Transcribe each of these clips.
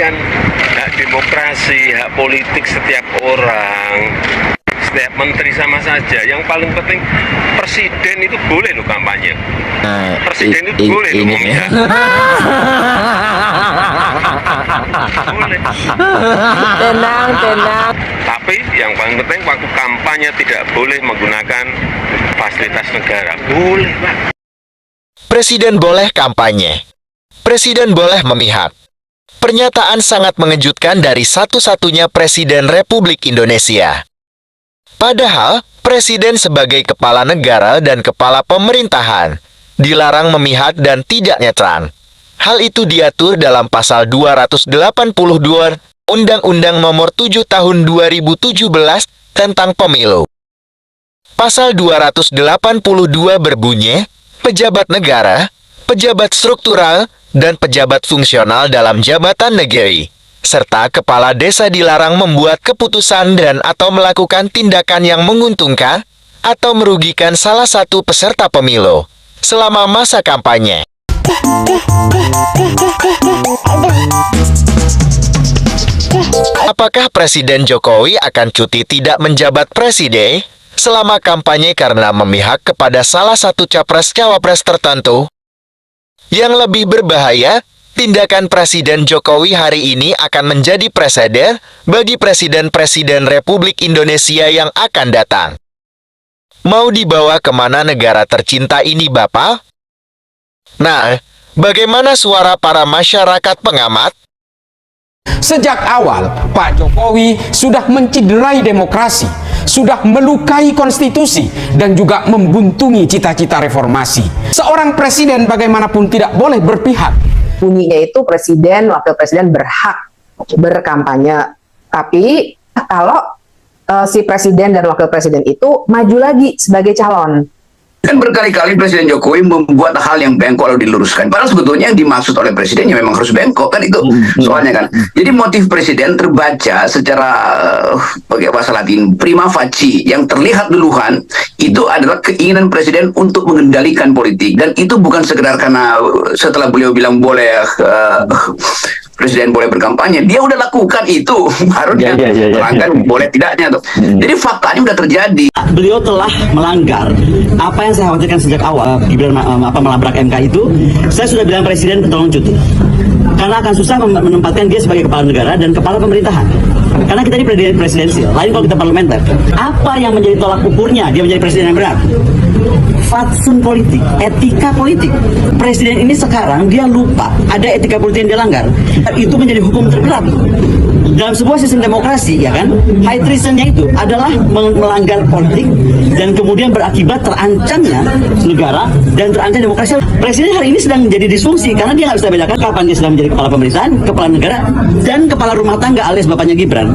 kan hak demokrasi, hak politik setiap orang, setiap menteri sama saja. Yang paling penting presiden itu boleh loh kampanye. Presiden itu boleh loh memihak. Boleh. Tenang. Tapi yang paling penting waktu kampanye tidak boleh menggunakan fasilitas negara. Boleh, Pak. Presiden boleh kampanye. Presiden boleh memihak. Pernyataan sangat mengejutkan dari satu-satunya Presiden Republik Indonesia. Padahal, Presiden sebagai kepala negara dan kepala pemerintahan dilarang memihak dan tidak netral. Hal itu diatur dalam pasal 282 Undang-Undang Nomor 7 Tahun 2017 tentang Pemilu. Pasal 282 berbunyi, pejabat negara, pejabat struktural, dan pejabat fungsional dalam jabatan negeri, serta kepala desa dilarang membuat keputusan dan atau melakukan tindakan yang menguntungkan atau merugikan salah satu peserta pemilu selama masa kampanye. Apakah Presiden Jokowi akan cuti tidak menjabat presiden selama kampanye karena memihak kepada salah satu capres-cawapres tertentu? Yang lebih berbahaya, tindakan Presiden Jokowi hari ini akan menjadi presiden bagi presiden-presiden Republik Indonesia yang akan datang. Mau dibawa kemana negara tercinta ini, Bapak? Nah, bagaimana suara para masyarakat pengamat? Sejak awal, Pak Jokowi sudah menciderai demokrasi, sudah melukai konstitusi, dan juga membuntungi cita-cita reformasi. Seorang presiden bagaimanapun tidak boleh berpihak. Bunyinya itu presiden, wakil presiden berhak berkampanye. Tapi kalau si presiden dan wakil presiden itu maju lagi sebagai calon. Kan berkali-kali Presiden Jokowi membuat hal yang bengkok lalu diluruskan. Padahal sebetulnya yang dimaksud oleh Presiden ya memang harus bengkok, kan itu soalnya kan. Jadi motif Presiden terbaca secara pakai bahasa Latin prima facie, yang terlihat duluan itu adalah keinginan Presiden untuk mengendalikan politik, dan itu bukan sekedar karena setelah beliau bilang boleh Presiden boleh berkampanye, dia udah lakukan itu, baru dia melanggar boleh tidaknya tuh. Jadi faktanya udah terjadi. Beliau telah melanggar apa yang saya khawatirkan sejak awal. Gibran melabrak MK itu, saya sudah bilang Presiden tolong cuti, karena akan susah menempatkan dia sebagai kepala negara dan kepala pemerintahan. Karena kita ini presidensial, lain kalau kita parlementer. Apa yang menjadi tolak ukurnya dia menjadi presiden yang benar? Fatsun politik, etika politik. Presiden ini sekarang dia lupa ada etika politik yang dia langgar. Itu menjadi hukum terberat dalam sebuah sistem demokrasi, ya kan? High treasonnya itu adalah melanggar politik dan kemudian berakibat terancamnya negara dan terancam demokrasi. Presiden hari ini sedang menjadi disfungsi karena dia nggak bisa bedakan kapan dia sedang menjadi kepala pemerintahan, kepala negara, dan kepala rumah tangga alias bapaknya Gibran.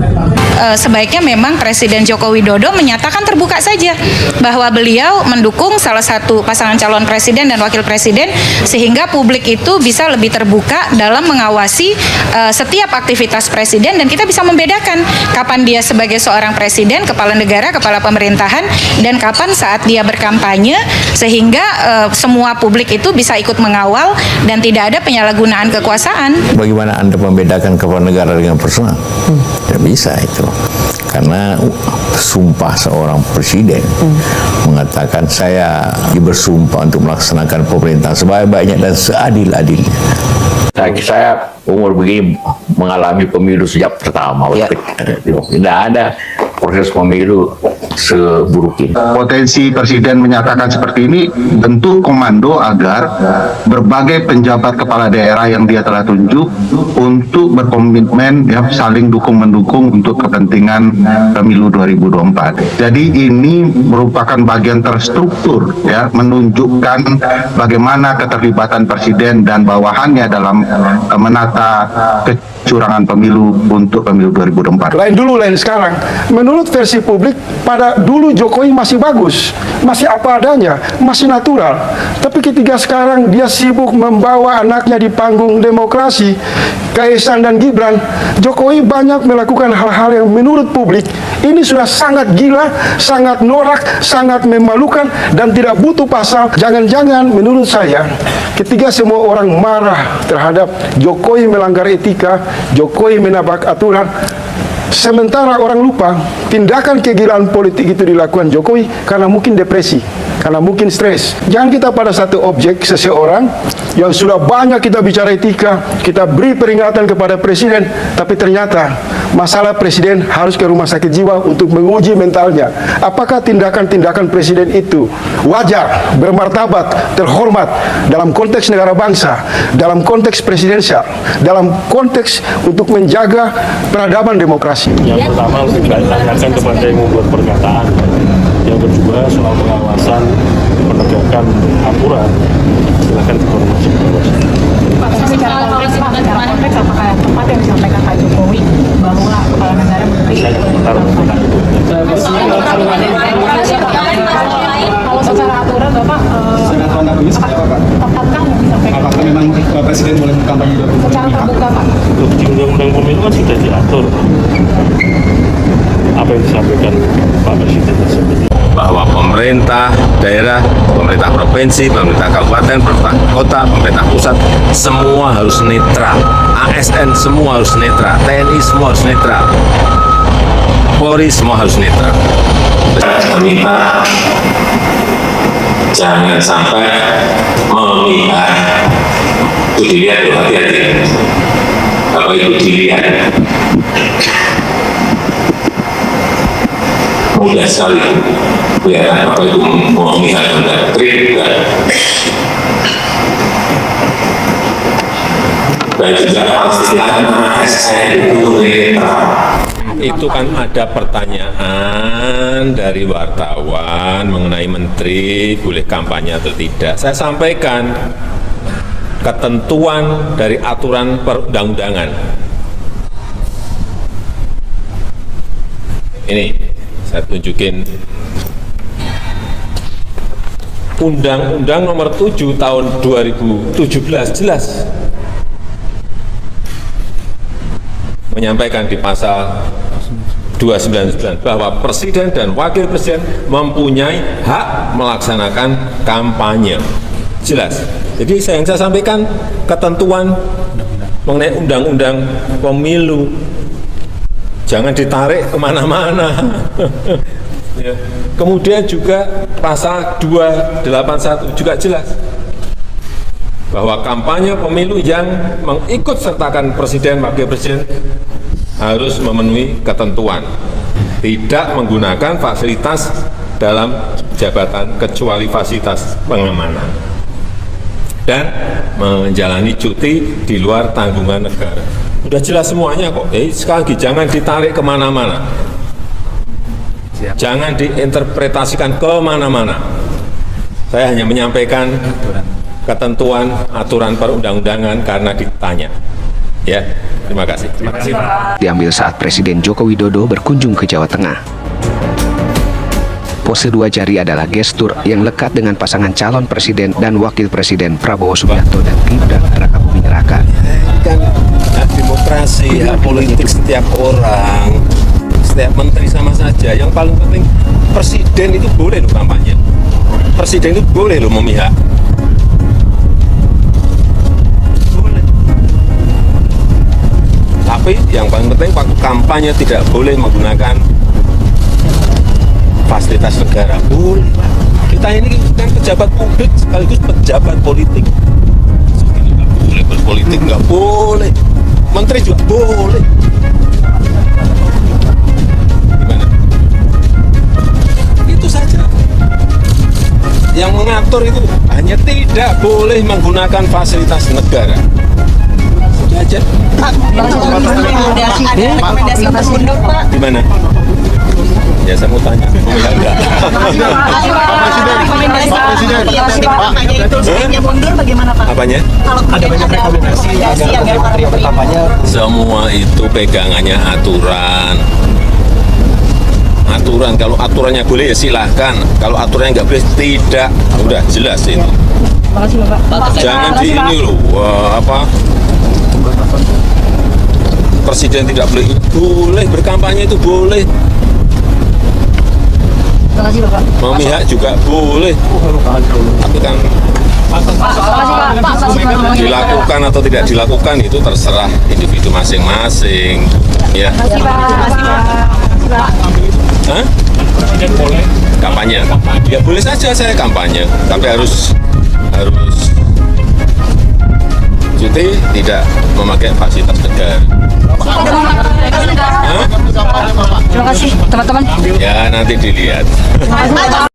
Sebaiknya memang Presiden Joko Widodo menyatakan terbuka saja bahwa beliau mendukung salah satu pasangan calon presiden dan wakil presiden, sehingga publik itu bisa lebih terbuka dalam mengawasi setiap aktivitas presiden, dan kita bisa membedakan kapan dia sebagai seorang presiden, kepala negara, kepala pemerintahan, dan kapan saat dia berkampanye, sehingga semua publik itu bisa ikut mengawal dan tidak ada penyalahgunaan kekuasaan. Bagaimana Anda membedakan kepala negara dengan personal? Tidak bisa itu. Karena sumpah seorang presiden mengatakan saya bersumpah untuk melaksanakan pemerintahan sebaik-baiknya dan seadil-adilnya. Saya umur begini mengalami pemilu sejak pertama. Tidak ada proses pemilu seburuk ini. Potensi presiden menyatakan seperti ini tentu komando agar berbagai penjabat kepala daerah yang dia telah tunjuk untuk berkomitmen ya saling dukung-mendukung untuk kepentingan pemilu 2024. Jadi ini merupakan bagian terstruktur ya menunjukkan bagaimana keterlibatan presiden dan bawahannya dalam menata kecurangan pemilu untuk pemilu 2024. Lain dulu, lain sekarang. Menurut versi publik, pada kata dulu Jokowi masih bagus, masih apa adanya, masih natural. Tapi ketika sekarang dia sibuk membawa anaknya di panggung demokrasi, Kaisang dan Gibran, Jokowi banyak melakukan hal-hal yang menurut publik ini sudah sangat gila, sangat norak, sangat memalukan, dan tidak butuh pasal. Jangan-jangan menurut saya, ketika semua orang marah terhadap Jokowi melanggar etika, Jokowi menabrak aturan, sementara orang lupa tindakan kegilaan politik itu dilakukan Jokowi karena mungkin depresi, karena mungkin stres. Jangan kita pada satu objek seseorang yang sudah banyak kita bicara etika, kita beri peringatan kepada presiden, tapi ternyata masalah presiden harus ke rumah sakit jiwa untuk menguji mentalnya. Apakah tindakan-tindakan presiden itu wajar, bermartabat, terhormat dalam konteks negara bangsa, dalam konteks presidensial, dalam konteks untuk menjaga peradaban demokrasi. Yang pertama harus ditanyakan kepada yang membuat pernyataan. Yang kedua soal pengawasan penegakan aturan, silakan dikonfirmasi ke bawaslu. Pak, secara konteks apakah tepat yang disampaikan Pak Jokowi bahwa kepala negara menteri kalau secara aturan Bapak tepatkah yang disampaikan? Apakah memang Presiden boleh berkampanye secara terbuka Pak? Di Undang-Undang Pemilu kan sudah diatur apa yang disampaikan Pak Presiden tersebut. Bahwa pemerintah daerah, pemerintah provinsi, pemerintah kabupaten, pemerintah kota, pemerintah pusat, semua harus netral. ASN semua harus netral, TNI semua harus netral, Polri semua harus netral. Saya minta jangan sampai memihak. Itu dilihat loh, hati-hati. Kalau itu dilihat, mudah sekali kelihatan apa itu memihak dan trik dan juga pastikan ASN itu netral. Itu kan ada pertanyaan dari wartawan mengenai menteri boleh kampanye atau tidak. Saya sampaikan ketentuan dari aturan perundang-undangan. Ini saya tunjukin Undang-Undang Nomor 7 Tahun 2017 jelas menyampaikan di pasal 299 bahwa presiden dan wakil presiden mempunyai hak melaksanakan kampanye. Jelas. Jadi yang saya sampaikan ketentuan mengenai undang-undang pemilu. Jangan ditarik kemana-mana. Ya. Kemudian juga pasal 281 juga jelas bahwa kampanye pemilu yang mengikut sertakan presiden, wakil presiden harus memenuhi ketentuan, tidak menggunakan fasilitas dalam jabatan kecuali fasilitas pengamanan, dan menjalani cuti di luar tanggungan negara. Udah jelas semuanya kok. Sekali lagi jangan ditarik kemana-mana, jangan diinterpretasikan kemana-mana. Saya hanya menyampaikan ketentuan aturan perundang-undangan karena ditanya. Ya, terima kasih. Terima kasih, Pak. Diambil saat Presiden Joko Widodo berkunjung ke Jawa Tengah. Pose dua jari adalah gestur yang lekat dengan pasangan calon presiden dan wakil presiden Prabowo Subianto dan Gibran Rakabuming Raka. Kan hak demokrasi, hak politik setiap orang, setiap menteri sama saja. Yang paling penting presiden itu boleh loh kampanye. Presiden itu boleh loh memihak. Tapi yang paling penting waktu kampanye tidak boleh menggunakan fasilitas negara. Boleh, Pak. Kita ini kan pejabat publik sekaligus pejabat politik. Nggak boleh berpolitik, nggak boleh. Menteri juga boleh. Gimana? Itu saja. Yang mengatur itu hanya tidak boleh menggunakan fasilitas negara. Aja. Pak, ada rekomendasi untuk mundur, Pak. Di mana? Ya saya mau tanya. Enggak. Presiden mundur bagaimana, Pak? Apanya? Kalau ada banyak rekomendasi agar menteri berkampanye. Semua itu pegangannya aturan. aturan. Kalau aturannya boleh ya silahkan. Kalau aturannya nggak boleh, tidak. Udah jelas itu. Makasih Bapak. Jangan di ini loh, presiden tidak boleh berkampanye, itu boleh. Makasih Bapak. Memihak juga boleh. Tapi kan dilakukan atau tidak dilakukan itu terserah individu masing-masing. Ya. Hah? Kampanye. Ya boleh saja saya kampanye, tapi harus cuti, tidak memakai fasilitas negara. Terima kasih teman-teman. Ya nanti dilihat.